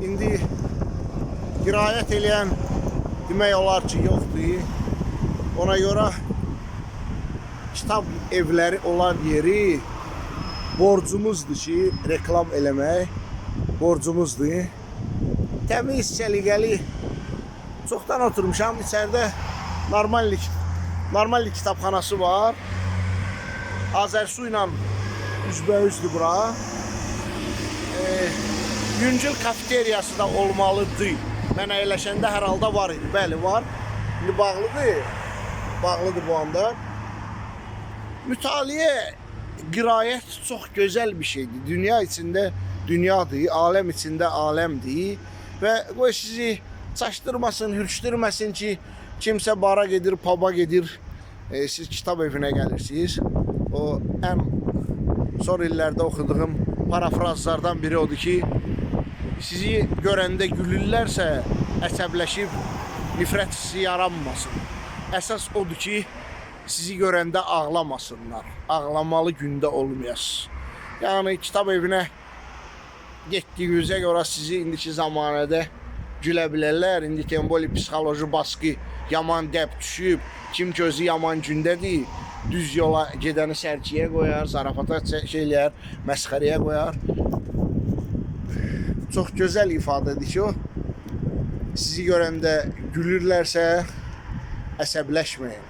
indi qiraət eləyən demək olar ki, yoxdur. Ona görə kitab evləri olan yeri borcumuzdur ki, reklam eləmək borcumuzdur. Təmiz, səliqəli. Çoxdan oturmuşam. İçəridə normal kitabxanası var. Azərsu ilə üzbəüzdür bura. Yüngül kafeteriyası da olmalıdır. Mən əyləşəndə hər halda var idi. Bəli, var. İndi bağlıdır. Bağlıdır bu anda. Mütaliə, qiraət çox gözəl bir şeydir. Dünya içində dünyadır, aləm içində aləmdir. Və qoy sizi çaşdırmasın, hürçdürməsin ki, kimsə bara gedir, paba gedir, siz kitab evinə gəlirsiniz. O ən son illərdə oxuduğum parafrazlardan biri odur ki, sizi görəndə gülürlərsə əsəbləşib nifrət hissi yaranmasın. Əsas odur ki, sizi görəndə ağlamasınlar. Ağlamalı gündə olmayasınız. Yəni kitab evinə getdiyinizə görə sizi indiki zamanədə gülə bilərlər. İndi temboli psixoloji baskı yaman dəb düşüb. Kim gözü yaman gündədir, düz yola gedəni sərkiyə qoyar, zarafata şeyləyər, məsxəriyə qoyar. Çox gözəl ifadədir ki, o sizi görəndə gülürlərsə əsəbləşməyin.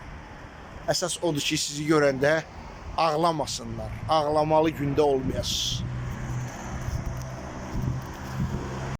Əsas odur ki, sizi görəndə ağlamasınlar. Ağlamalı gündə olmayasınız.